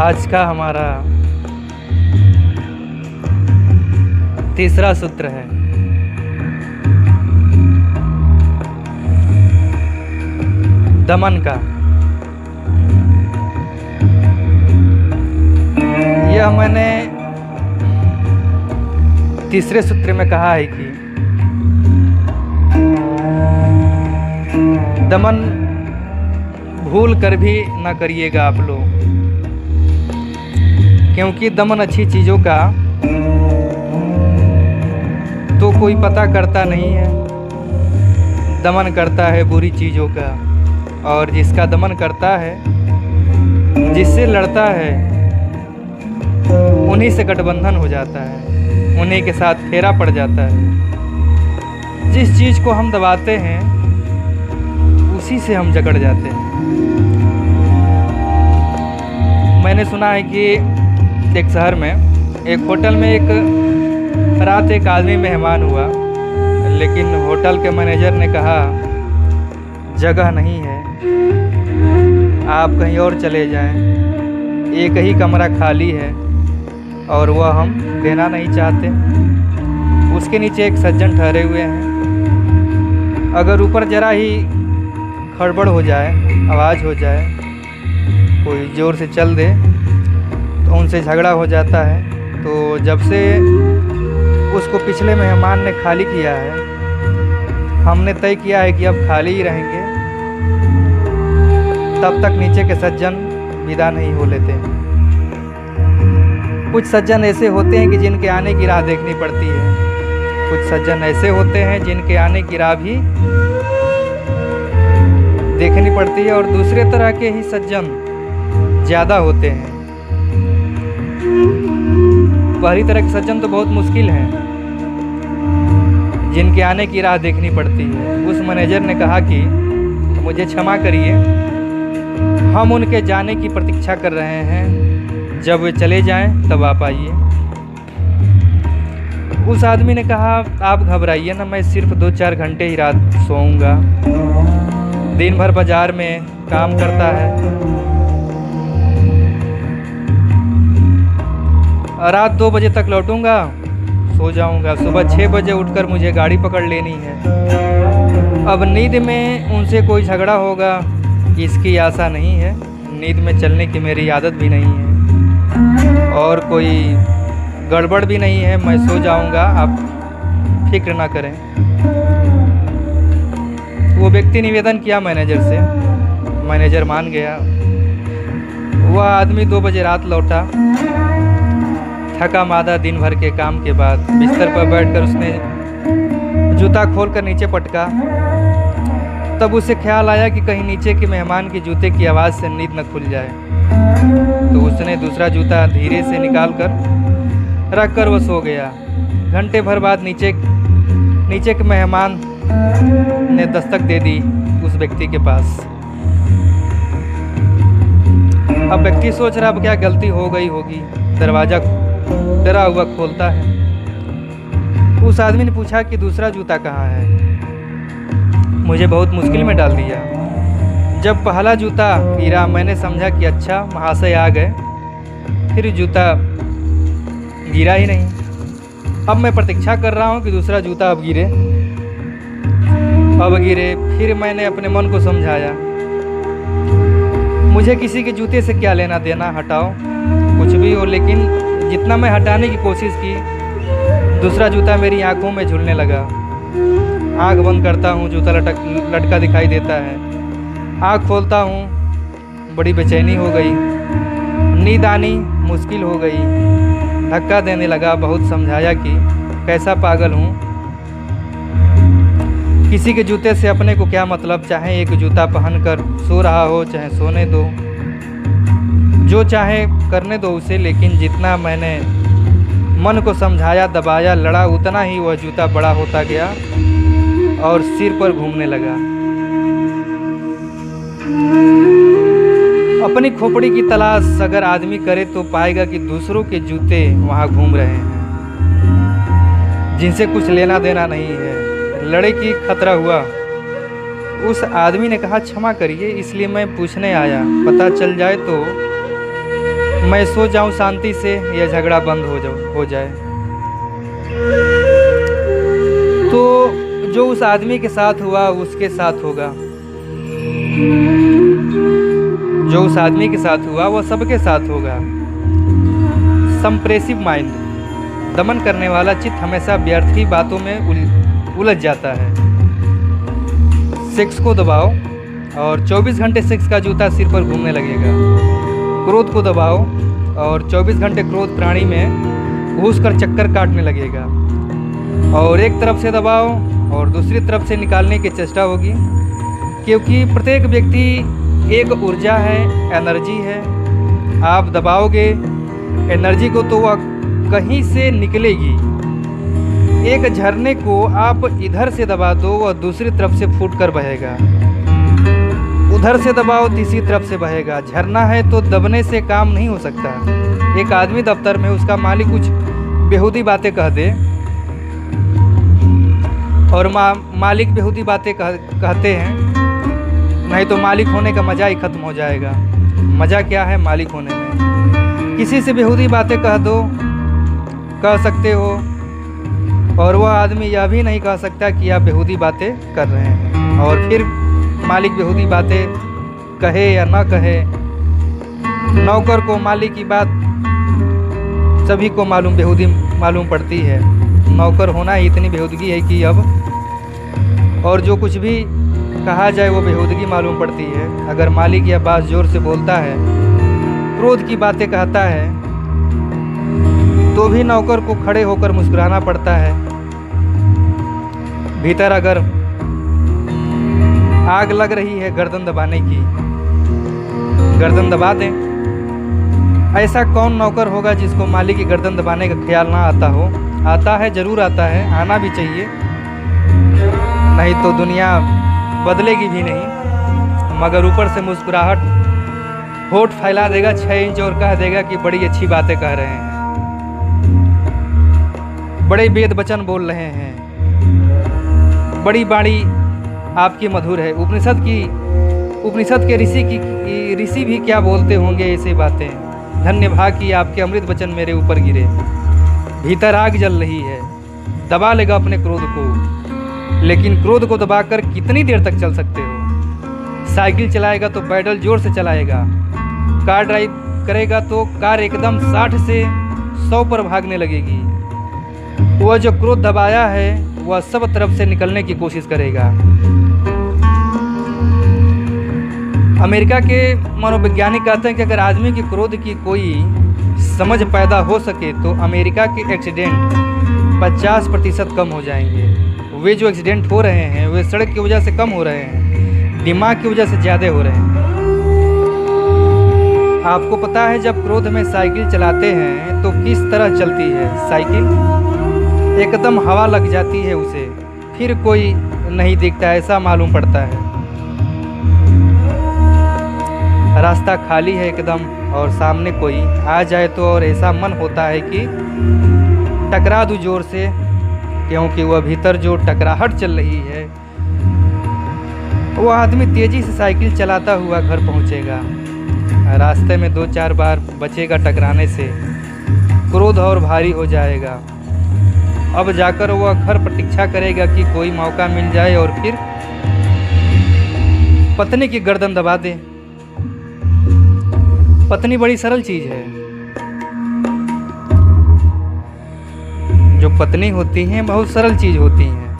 आज का हमारा तीसरा सूत्र है दमन का। यह मैंने तीसरे सूत्र में कहा है कि दमन भूल कर भी ना करिएगा आप लोग, क्योंकि दमन अच्छी चीज़ों का तो कोई पता करता नहीं है, दमन करता है बुरी चीज़ों का। और जिसका दमन करता है, जिससे लड़ता है, उन्हीं से गठबंधन हो जाता है, उन्हीं के साथ फेरा पड़ जाता है। जिस चीज़ को हम दबाते हैं उसी से हम जकड़ जाते हैं। मैंने सुना है कि एक शहर में एक होटल में एक रात एक आदमी मेहमान हुआ, लेकिन होटल के मैनेजर ने कहा जगह नहीं है, आप कहीं और चले जाएं, एक ही कमरा खाली है और वह हम देना नहीं चाहते। उसके नीचे एक सज्जन ठहरे हुए हैं, अगर ऊपर ज़रा ही खड़बड़ हो जाए, आवाज़ हो जाए, कोई ज़ोर से चल दे तो उनसे झगड़ा हो जाता है। तो जब से उसको पिछले मेहमान ने खाली किया है, हमने तय किया है कि अब खाली ही रहेंगे, तब तक नीचे के सज्जन विदा नहीं हो लेते। कुछ सज्जन ऐसे होते हैं कि जिनके आने की राह देखनी पड़ती है, कुछ सज्जन ऐसे होते हैं जिनके आने की राह भी देखनी पड़ती है, और दूसरे तरह के ही सज्जन ज़्यादा होते हैं। पहली तरह के सज्जन तो बहुत मुश्किल हैं, जिनके आने की राह देखनी पड़ती है। उस मैनेजर ने कहा कि मुझे क्षमा करिए, हम उनके जाने की प्रतीक्षा कर रहे हैं, जब वे चले जाएं तब आप आइए। उस आदमी ने कहा आप घबराइए ना, मैं सिर्फ 2-4 घंटे ही रात सोऊंगा, दिन भर बाजार में काम करता है, रात 2 बजे तक लौटूंगा, सो जाऊंगा, सुबह 6 बजे उठकर मुझे गाड़ी पकड़ लेनी है। अब नींद में उनसे कोई झगड़ा होगा इसकी आशा नहीं है, नींद में चलने की मेरी आदत भी नहीं है, और कोई गड़बड़ भी नहीं है, मैं सो जाऊंगा, आप फिक्र ना करें। वो व्यक्ति निवेदन किया मैनेजर से, मैनेजर मान गया। वह आदमी 2 बजे रात लौटा, थका मादा दिन भर के काम के बाद बिस्तर पर बैठकर उसने जूता खोलकर नीचे पटका। तब उसे ख्याल आया कि कहीं नीचे के मेहमान के जूते की आवाज़ से नींद न खुल जाए, तो उसने दूसरा जूता धीरे से निकाल कर रख कर वह सो गया। घंटे भर बाद नीचे के मेहमान ने दस्तक दे दी उस व्यक्ति के पास। अब व्यक्ति सोच रहा अब क्या गलती हो गई होगी, दरवाज़ा डरा हुआ खोलता है। उस आदमी ने पूछा कि दूसरा जूता कहाँ है, मुझे बहुत मुश्किल में डाल दिया। जब पहला जूता गिरा मैंने समझा कि अच्छा महाशय आ गए, फिर जूता गिरा ही नहीं। अब मैं प्रतीक्षा कर रहा हूँ कि दूसरा जूता अब गिरे, अब गिरे। फिर मैंने अपने मन को समझाया मुझे किसी के जूते से क्या लेना देना, हटाओ कुछ भी हो। लेकिन जितना मैं हटाने की कोशिश की, दूसरा जूता मेरी आंखों में झूलने लगा। आंख बंद करता हूँ, जूता लटका दिखाई देता है। आंख खोलता हूँ, बड़ी बेचैनी हो गई, नींद आनी मुश्किल हो गई, धक्का देने लगा। बहुत समझाया कि कैसा पागल हूँ, किसी के जूते से अपने को क्या मतलब, चाहे एक जूता पहनकर सो रहा हो चाहे सोने दो, जो चाहे करने दो उसे। लेकिन जितना मैंने मन को समझाया, दबाया, लड़ा, उतना ही वह जूता बड़ा होता गया और सिर पर घूमने लगा। अपनी खोपड़ी की तलाश अगर आदमी करे तो पाएगा कि दूसरों के जूते वहाँ घूम रहे हैं, जिनसे कुछ लेना देना नहीं है। लड़े की खतरा हुआ। उस आदमी ने कहा क्षमा करिए, इसलिए मैं पूछने आया, पता चल जाए तो मैं सो जाऊं शांति से, यह झगड़ा बंद हो जाए। तो जो उस आदमी के साथ हुआ उसके साथ होगा, जो उस आदमी के साथ हुआ वह सबके साथ होगा। संप्रेसिव माइंड, दमन करने वाला चित्त हमेशा व्यर्थ ही बातों में उलझ जाता है। सेक्स को दबाओ और 24 घंटे सेक्स का जूता सिर पर घूमने लगेगा। क्रोध को दबाओ और 24 घंटे क्रोध प्राणी में घुस कर चक्कर काटने लगेगा। और एक तरफ से दबाओ और दूसरी तरफ से निकालने की चेष्टा होगी, क्योंकि प्रत्येक व्यक्ति एक ऊर्जा है, एनर्जी है। आप दबाओगे एनर्जी को तो वह कहीं से निकलेगी। एक झरने को आप इधर से दबा दो, वह दूसरी तरफ से फूट कर बहेगा। उधर से दबाओ, तीसरी तरफ से बहेगा। झरना है तो दबने से काम नहीं हो सकता। एक आदमी दफ्तर में, उसका मालिक कुछ बेहूदी बातें कह दे और मालिक बेहूदी बातें कहते हैं, नहीं तो मालिक होने का मज़ा ही ख़त्म हो जाएगा। मज़ा क्या है मालिक होने में? किसी से बेहूदी बातें कह सकते हो और वह आदमी यह भी नहीं कह सकता कि आप बेहूदी बातें कर रहे हैं। और फिर मालिक बेहूदी बातें कहे या ना कहे, नौकर को मालिक की बात सभी को बेहूदी मालूम पड़ती है। नौकर होना ही इतनी बेहूदगी है कि अब और जो कुछ भी कहा जाए वो बेहूदगी मालूम पड़ती है। अगर मालिक यह बात जोर से बोलता है, क्रोध की बातें कहता है, तो भी नौकर को खड़े होकर मुस्कुराना पड़ता है। भीतर अगर आग लग रही है गर्दन दबाने की, गर्दन दबा दें। ऐसा कौन नौकर होगा जिसको मालिक की गर्दन दबाने का ख्याल ना आता हो? आता है, जरूर आता है, आना भी चाहिए, नहीं तो दुनिया बदलेगी भी नहीं। मगर ऊपर से मुस्कुराहट, होठ फैला देगा 6 इंच और कह देगा कि बड़ी अच्छी बातें कह रहे हैं, बड़े वेद वचन बोल रहे हैं, बड़ी बाणी आपकी मधुर है। उपनिषद के ऋषि भी क्या बोलते होंगे ऐसी बातें। धन्य भाग कि आपके अमृत वचन मेरे ऊपर गिरे। भीतर आग जल रही है, दबा लेगा अपने क्रोध को, लेकिन क्रोध को दबाकर कितनी देर तक चल सकते हो? साइकिल चलाएगा तो पैडल जोर से चलाएगा, कार ड्राइव करेगा तो कार एकदम 60 से 100 पर भागने लगेगी। वह जो क्रोध दबाया है वह सब तरफ से निकलने की कोशिश करेगा। अमेरिका के मनोवैज्ञानिक कहते हैं कि अगर आदमी की क्रोध की कोई समझ पैदा हो सके तो अमेरिका के एक्सीडेंट 50% कम हो जाएंगे। वे जो एक्सीडेंट हो रहे हैं वे सड़क की वजह से कम हो रहे हैं, दिमाग की वजह से ज़्यादा हो रहे हैं। आपको पता है जब क्रोध में साइकिल चलाते हैं तो किस तरह चलती है साइकिल? एकदम हवा लग जाती है उसे, फिर कोई नहीं दिखता, ऐसा मालूम पड़ता है। रास्ता खाली है एकदम और सामने कोई आ जाए तो और ऐसा मन होता है कि टकरा दूं जोर से, क्योंकि वह भीतर जो टकराहट चल रही है। वह आदमी तेजी से साइकिल चलाता हुआ घर पहुंचेगा, रास्ते में 2-4 बार बचेगा टकराने से, क्रोध और भारी हो जाएगा। अब जाकर वह घर प्रतीक्षा करेगा कि कोई मौका मिल जाए और फिर पत्नी की गर्दन दबा दे। पत्नी बड़ी सरल चीज है। जो पत्नी होती हैं बहुत सरल चीज होती हैं।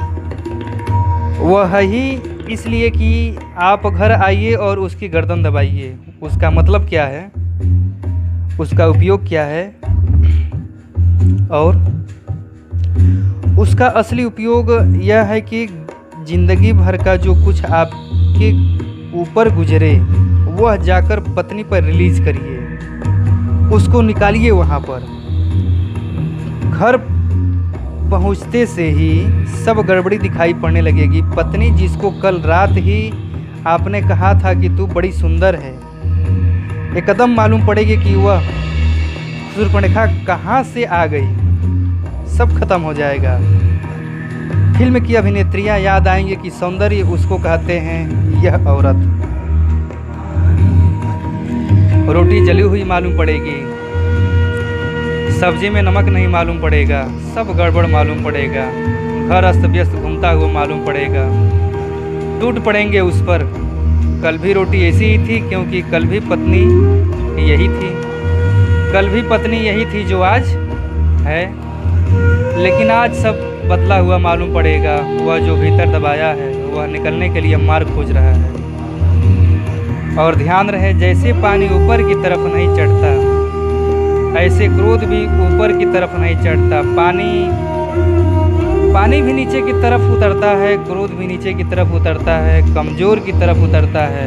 वह ही इसलिए कि आप घर आइए और उसकी गर्दन दबाइए। उसका मतलब क्या है, उसका उपयोग क्या है, और उसका असली उपयोग यह है कि जिंदगी भर का जो कुछ आपके ऊपर गुजरे वह जाकर पत्नी पर रिलीज करिए, उसको निकालिए। वहाँ पर घर पहुँचते से ही सब गड़बड़ी दिखाई पड़ने लगेगी। पत्नी जिसको कल रात ही आपने कहा था कि तू बड़ी सुंदर है, एकदम मालूम पड़ेगी कि वह शूर्पणखा कहाँ से आ गई, सब खत्म हो जाएगा। फिल्म की अभिनेत्रियां याद आएंगे कि सौंदर्य उसको कहते हैं यह औरत। रोटी जली हुई मालूम पड़ेगी, सब्जी में नमक नहीं मालूम पड़ेगा, सब गड़बड़ मालूम पड़ेगा, घर अस्त व्यस्त घूमता हुआ मालूम पड़ेगा। टूट पड़ेंगे उस पर, कल भी रोटी ऐसी ही थी क्योंकि कल भी पत्नी यही थी, कल भी पत्नी यही थी जो आज है। लेकिन आज सब बदला हुआ मालूम पड़ेगा, वह जो भीतर दबाया है वह निकलने के लिए मार्ग खोज रहा है। और ध्यान रहे, जैसे पानी ऊपर की तरफ नहीं चढ़ता, ऐसे क्रोध भी ऊपर की तरफ नहीं चढ़ता। पानी भी नीचे की तरफ उतरता है, क्रोध भी नीचे की तरफ उतरता है, कमज़ोर की तरफ उतरता है,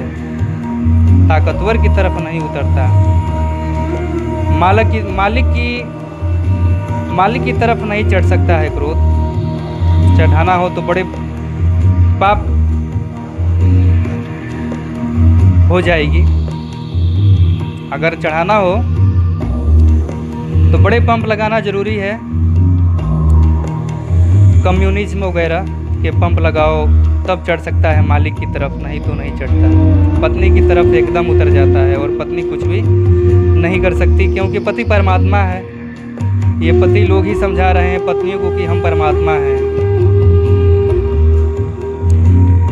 ताकतवर की तरफ नहीं उतरता। मालिक की तरफ नहीं चढ़ सकता है क्रोध। चढ़ाना हो तो बड़े पाप हो जाएगी। अगर चढ़ाना हो तो बड़े पंप लगाना जरूरी है, कम्युनिज्म वगैरह के पंप लगाओ तब चढ़ सकता है मालिक की तरफ, नहीं तो नहीं चढ़ता। पत्नी की तरफ एकदम उतर जाता है और पत्नी कुछ भी नहीं कर सकती, क्योंकि पति परमात्मा है। ये पति लोग ही समझा रहे हैं पत्नियों को कि हम परमात्मा हैं।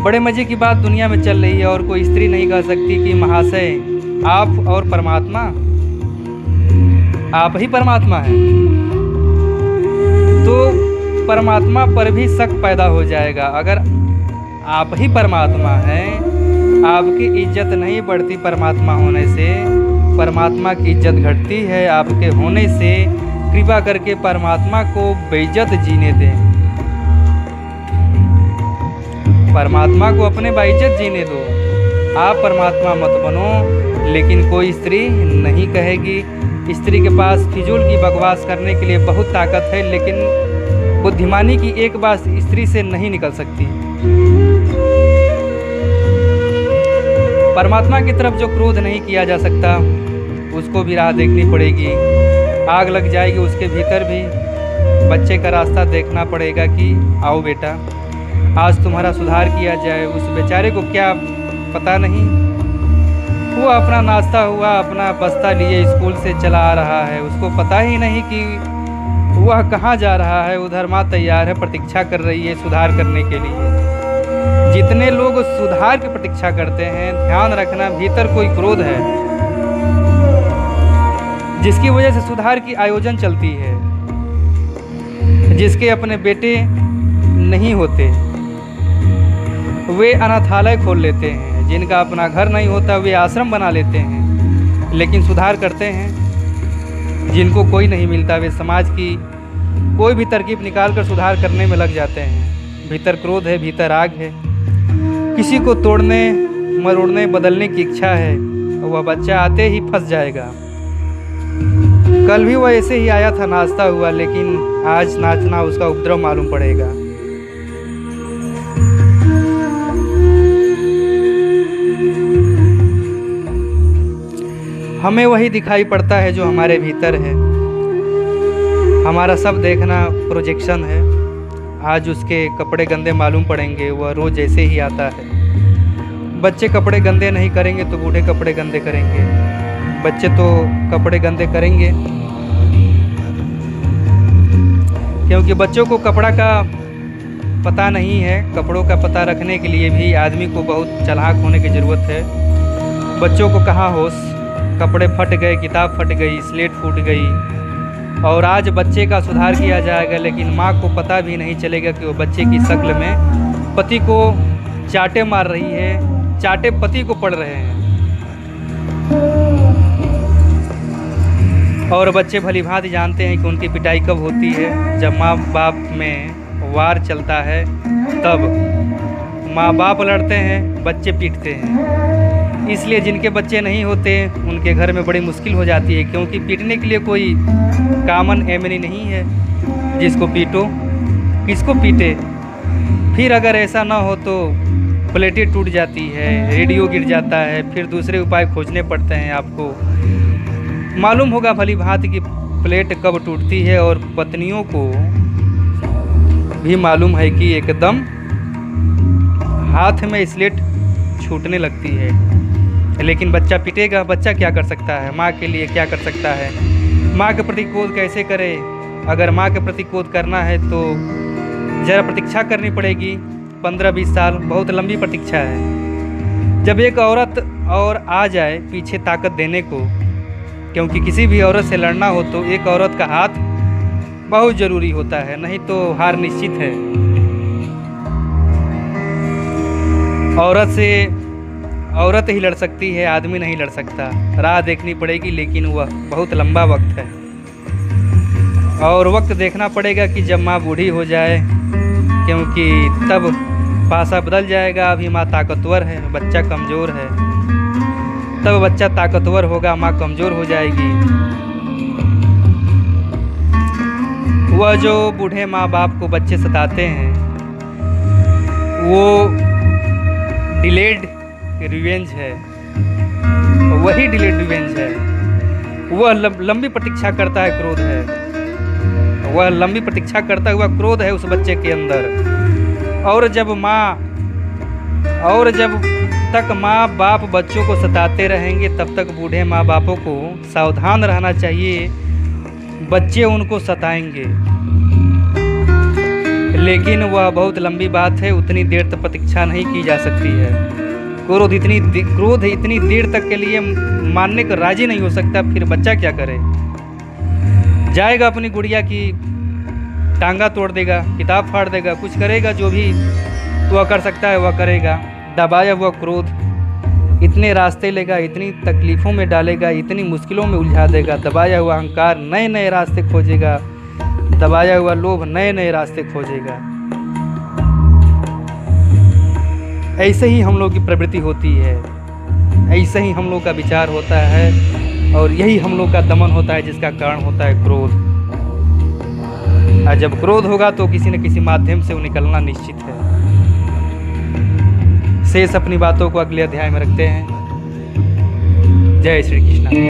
बड़े मजे की बात दुनिया में चल रही है और कोई स्त्री नहीं कह सकती कि महाशय आप और परमात्मा, आप ही परमात्मा हैं। तो परमात्मा पर भी शक पैदा हो जाएगा। अगर आप ही परमात्मा हैं, आपकी इज्जत नहीं बढ़ती परमात्मा होने से, परमात्मा की इज्जत घटती है आपके होने से। कृपा करके परमात्मा को बेइज्जत जीने दें, परमात्मा को अपने बाइज्जत जीने दो। आप परमात्मा मत बनो। लेकिन कोई स्त्री नहीं कहेगी। स्त्री के पास फिजूल की बकवास करने के लिए बहुत ताकत है, लेकिन बुद्धिमानी की एक बात स्त्री से नहीं निकल सकती। परमात्मा की तरफ जो क्रोध नहीं किया जा सकता, उसको भी राह देखनी पड़ेगी। आग लग जाएगी उसके भीतर भी। बच्चे का रास्ता देखना पड़ेगा कि आओ बेटा आज तुम्हारा सुधार किया जाए। उस बेचारे को क्या पता नहीं, वो अपना नाश्ता हुआ, अपना बस्ता लिए स्कूल से चला आ रहा है, उसको पता ही नहीं कि वह कहाँ जा रहा है। उधर माँ तैयार है, प्रतीक्षा कर रही है सुधार करने के लिए। जितने लोग सुधार की प्रतीक्षा करते हैं, ध्यान रखना भीतर कोई क्रोध है जिसकी वजह से सुधार की आयोजन चलती है। जिसके अपने बेटे नहीं होते वे अनाथालय खोल लेते हैं, जिनका अपना घर नहीं होता वे आश्रम बना लेते हैं। लेकिन सुधार करते हैं जिनको कोई नहीं मिलता, वे समाज की कोई भी तरकीब निकाल कर सुधार करने में लग जाते हैं। भीतर क्रोध है, भीतर आग है, किसी को तोड़ने मरोड़ने बदलने की इच्छा है, वह बच्चा आते ही फंस जाएगा। कल भी वह ऐसे ही आया था, नाचता हुआ, लेकिन आज नाचना उसका उपद्रव मालूम पड़ेगा। हमें वही दिखाई पड़ता है जो हमारे भीतर है। हमारा सब देखना प्रोजेक्शन है। आज उसके कपड़े गंदे मालूम पड़ेंगे, वह रोज़ ऐसे ही आता है। बच्चे कपड़े गंदे नहीं करेंगे तो बूढ़े कपड़े गंदे करेंगे। बच्चे तो कपड़े गंदे करेंगे क्योंकि बच्चों को कपड़ा का पता नहीं है। कपड़ों का पता रखने के लिए भी आदमी को बहुत चालाक होने की ज़रूरत है। बच्चों को कहाँ होश, कपड़े फट गए, किताब फट गई, स्लेट फूट गई और आज बच्चे का सुधार किया जाएगा, लेकिन माँ को पता भी नहीं चलेगा कि वो बच्चे की शक्ल में पति को चाटे मार रही है, चाटे पति को पड़ रहे हैं। और बच्चे भली भांति जानते हैं कि उनकी पिटाई कब होती है, जब माँ बाप में वार चलता है। तब माँ बाप लड़ते हैं, बच्चे पीटते हैं। इसलिए जिनके बच्चे नहीं होते उनके घर में बड़ी मुश्किल हो जाती है, क्योंकि पीटने के लिए कोई कामन एमनी नहीं है जिसको पीटो, किसको पीटे। फिर अगर ऐसा ना हो तो प्लेटें टूट जाती है, रेडियो गिर जाता है, फिर दूसरे उपाय खोजने पड़ते हैं। आपको मालूम होगा भली भांति कि प्लेट कब टूटती है, और पत्नियों को भी मालूम है कि एकदम हाथ में स्लेट छूटने लगती है। लेकिन बच्चा पिटेगा, बच्चा क्या कर सकता है, माँ के लिए क्या कर सकता है, माँ के प्रति क्रोध कैसे करे। अगर माँ के प्रति क्रोध करना है तो ज़रा प्रतीक्षा करनी पड़ेगी, 15-20 साल बहुत लंबी प्रतीक्षा है। जब एक औरत और आ जाए पीछे ताकत देने को, क्योंकि किसी भी औरत से लड़ना हो तो एक औरत का हाथ बहुत ज़रूरी होता है, नहीं तो हार निश्चित है। औरत ही लड़ सकती है, आदमी नहीं लड़ सकता। राह देखनी पड़ेगी, लेकिन वह बहुत लंबा वक्त है और वक्त देखना पड़ेगा कि जब माँ बूढ़ी हो जाए, क्योंकि तब पासा बदल जाएगा। अभी माँ ताकतवर है, बच्चा कमज़ोर है, तब बच्चा ताकतवर होगा, माँ कमज़ोर हो जाएगी। वह जो बूढ़े माँ बाप को बच्चे सताते हैं, वो डिलेड रिवेंज है, वही डिलेड रिवेंज है। वह लंबी प्रतीक्षा करता है, क्रोध है, वह लंबी प्रतीक्षा करता हुआ क्रोध है उस बच्चे के अंदर। और जब तक माँ बाप बच्चों को सताते रहेंगे, तब तक बूढ़े माँ बापों को सावधान रहना चाहिए, बच्चे उनको सताएंगे। लेकिन वह बहुत लंबी बात है, उतनी देर तक प्रतीक्षा नहीं की जा सकती है। क्रोध इतनी देर तक के लिए मानने को राजी नहीं हो सकता, फिर बच्चा क्या करे। जाएगा अपनी गुड़िया की टांगा तोड़ देगा, किताब फाड़ देगा, कुछ करेगा, जो भी वह कर सकता है वह करेगा। दबाया हुआ क्रोध इतने रास्ते लेगा, इतनी तकलीफ़ों में डालेगा, इतनी मुश्किलों में उलझा देगा। दबाया हुआ अहंकार नए नए रास्ते खोजेगा, दबाया हुआ लोभ नए नए रास्ते खोजेगा। ऐसे ही हम लोग की प्रवृत्ति होती है, ऐसे ही हम लोग का विचार होता है, और यही हम लोग का दमन होता है, जिसका कारण होता है क्रोध। और जब क्रोध होगा तो किसी न किसी माध्यम से वो निकलना निश्चित है। शेष अपनी बातों को अगले अध्याय में रखते हैं। जय श्री कृष्ण।